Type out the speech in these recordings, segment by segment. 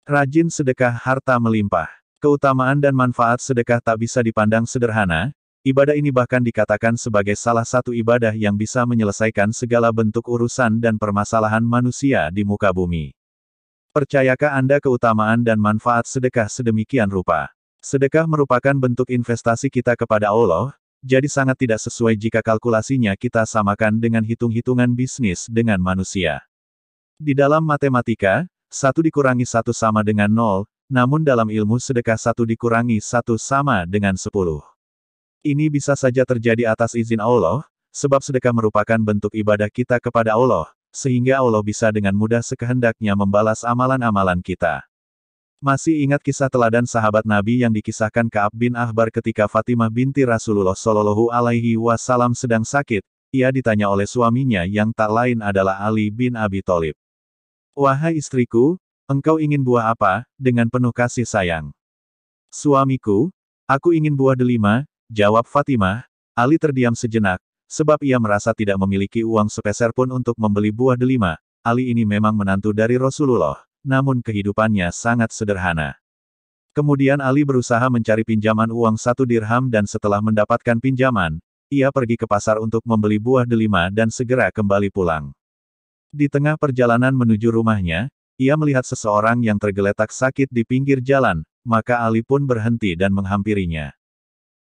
Rajin sedekah harta melimpah. Keutamaan dan manfaat sedekah tak bisa dipandang sederhana. Ibadah ini bahkan dikatakan sebagai salah satu ibadah yang bisa menyelesaikan segala bentuk urusan dan permasalahan manusia di muka bumi. Percayakah Anda keutamaan dan manfaat sedekah sedemikian rupa? Sedekah merupakan bentuk investasi kita kepada Allah, jadi sangat tidak sesuai jika kalkulasinya kita samakan dengan hitung-hitungan bisnis dengan manusia. Di dalam matematika, 1 dikurangi 1 sama dengan 0, namun dalam ilmu sedekah 1 dikurangi 1 sama dengan 10. Ini bisa saja terjadi atas izin Allah, sebab sedekah merupakan bentuk ibadah kita kepada Allah, sehingga Allah bisa dengan mudah sekehendaknya membalas amalan-amalan kita. Masih ingat kisah teladan sahabat Nabi yang dikisahkan Ka'ab bin Ahbar ketika Fatimah binti Rasulullah Shallallahu Alaihi Wasallam sedang sakit, ia ditanya oleh suaminya yang tak lain adalah Ali bin Abi Thalib. "Wahai istriku, engkau ingin buah apa?" dengan penuh kasih sayang. "Suamiku, aku ingin buah delima," jawab Fatimah. Ali terdiam sejenak, sebab ia merasa tidak memiliki uang sepeser pun untuk membeli buah delima. Ali ini memang menantu dari Rasulullah, namun kehidupannya sangat sederhana. Kemudian Ali berusaha mencari pinjaman uang 1 dirham dan setelah mendapatkan pinjaman, ia pergi ke pasar untuk membeli buah delima dan segera kembali pulang. Di tengah perjalanan menuju rumahnya, ia melihat seseorang yang tergeletak sakit di pinggir jalan, maka Ali pun berhenti dan menghampirinya.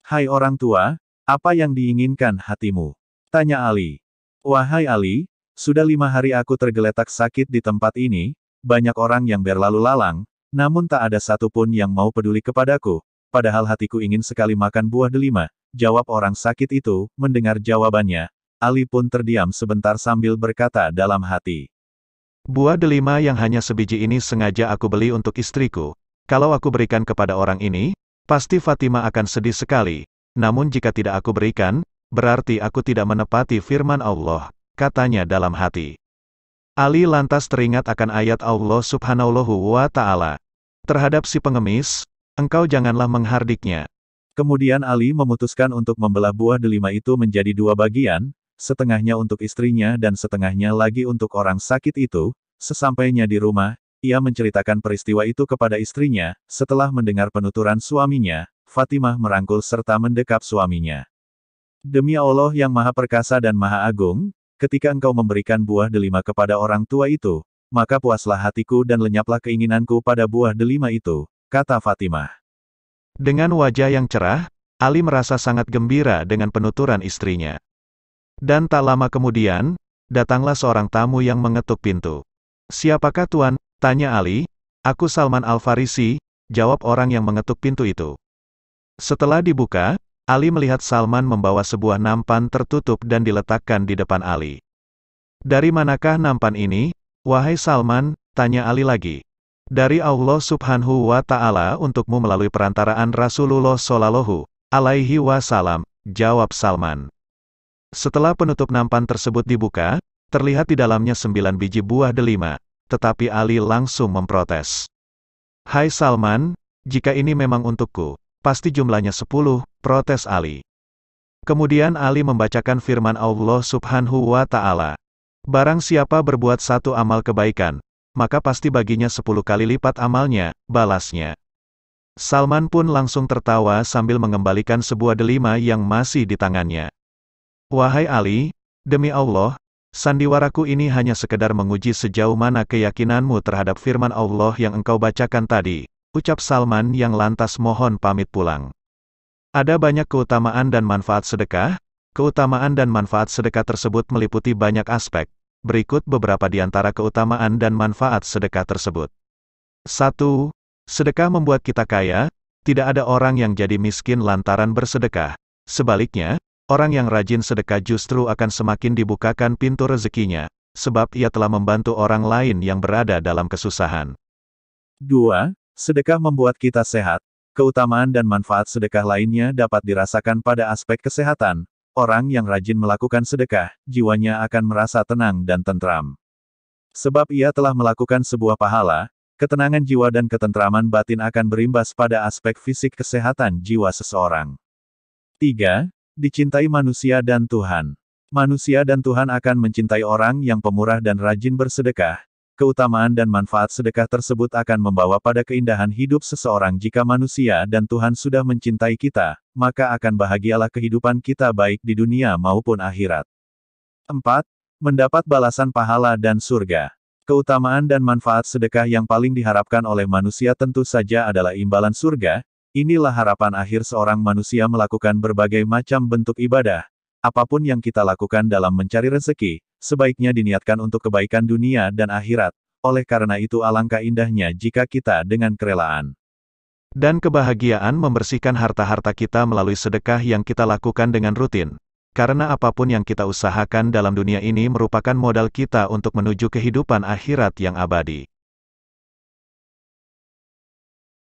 "Hai orang tua, apa yang diinginkan hatimu?" tanya Ali. "Wahai Ali, sudah 5 hari aku tergeletak sakit di tempat ini, banyak orang yang berlalu lalang, namun tak ada satupun yang mau peduli kepadaku, padahal hatiku ingin sekali makan buah delima," jawab orang sakit itu. Mendengar jawabannya, Ali pun terdiam sebentar sambil berkata dalam hati. "Buah delima yang hanya sebiji ini sengaja aku beli untuk istriku. Kalau aku berikan kepada orang ini, pasti Fatimah akan sedih sekali. Namun jika tidak aku berikan, berarti aku tidak menepati firman Allah," katanya dalam hati. Ali lantas teringat akan ayat Allah Subhanahu wa Ta'ala. "Terhadap si pengemis, engkau janganlah menghardiknya." Kemudian Ali memutuskan untuk membelah buah delima itu menjadi 2 bagian, setengahnya untuk istrinya dan setengahnya lagi untuk orang sakit itu. Sesampainya di rumah, ia menceritakan peristiwa itu kepada istrinya. Setelah mendengar penuturan suaminya, Fatimah merangkul serta mendekap suaminya. "Demi Allah yang Maha Perkasa dan Maha Agung, ketika engkau memberikan buah delima kepada orang tua itu, maka puaslah hatiku dan lenyaplah keinginanku pada buah delima itu," kata Fatimah. Dengan wajah yang cerah, Ali merasa sangat gembira dengan penuturan istrinya. Dan tak lama kemudian, datanglah seorang tamu yang mengetuk pintu. "Siapakah tuan?" tanya Ali. "Aku Salman Al-Farisi," jawab orang yang mengetuk pintu itu. Setelah dibuka, Ali melihat Salman membawa sebuah nampan tertutup dan diletakkan di depan Ali. "Dari manakah nampan ini, wahai Salman?" tanya Ali lagi. "Dari Allah Subhanahu wa Ta'ala untukmu melalui perantaraan Rasulullah Shallallahu Alaihi Wasallam," jawab Salman. Setelah penutup nampan tersebut dibuka, terlihat di dalamnya 9 biji buah delima, tetapi Ali langsung memprotes. "Hai Salman, jika ini memang untukku, pasti jumlahnya 10, protes Ali. Kemudian Ali membacakan firman Allah Subhanahu wa Ta'ala. "Barang siapa berbuat 1 amal kebaikan, maka pasti baginya 10 kali lipat amalnya," balasnya. Salman pun langsung tertawa sambil mengembalikan sebuah delima yang masih di tangannya. "Wahai Ali, demi Allah, sandiwaraku ini hanya sekedar menguji sejauh mana keyakinanmu terhadap firman Allah yang engkau bacakan tadi," ucap Salman yang lantas mohon pamit pulang. Ada banyak keutamaan dan manfaat sedekah. Keutamaan dan manfaat sedekah tersebut meliputi banyak aspek. Berikut beberapa di antara keutamaan dan manfaat sedekah tersebut. 1. Sedekah membuat kita kaya. Tidak ada orang yang jadi miskin lantaran bersedekah. Sebaliknya, orang yang rajin sedekah justru akan semakin dibukakan pintu rezekinya, sebab ia telah membantu orang lain yang berada dalam kesusahan. 2. Sedekah membuat kita sehat. Keutamaan dan manfaat sedekah lainnya dapat dirasakan pada aspek kesehatan. Orang yang rajin melakukan sedekah, jiwanya akan merasa tenang dan tentram. Sebab ia telah melakukan sebuah pahala, ketenangan jiwa dan ketentraman batin akan berimbas pada aspek fisik kesehatan jiwa seseorang. 3. Dicintai manusia dan Tuhan. Manusia dan Tuhan akan mencintai orang yang pemurah dan rajin bersedekah, keutamaan dan manfaat sedekah tersebut akan membawa pada keindahan hidup seseorang. Jika manusia dan Tuhan sudah mencintai kita, maka akan bahagialah kehidupan kita baik di dunia maupun akhirat. 4. Mendapat balasan pahala dan surga. Keutamaan dan manfaat sedekah yang paling diharapkan oleh manusia tentu saja adalah imbalan surga. Inilah harapan akhir seorang manusia melakukan berbagai macam bentuk ibadah. Apapun yang kita lakukan dalam mencari rezeki, sebaiknya diniatkan untuk kebaikan dunia dan akhirat. Oleh karena itu alangkah indahnya jika kita dengan kerelaan dan kebahagiaan membersihkan harta-harta kita melalui sedekah yang kita lakukan dengan rutin. Karena apapun yang kita usahakan dalam dunia ini merupakan modal kita untuk menuju kehidupan akhirat yang abadi.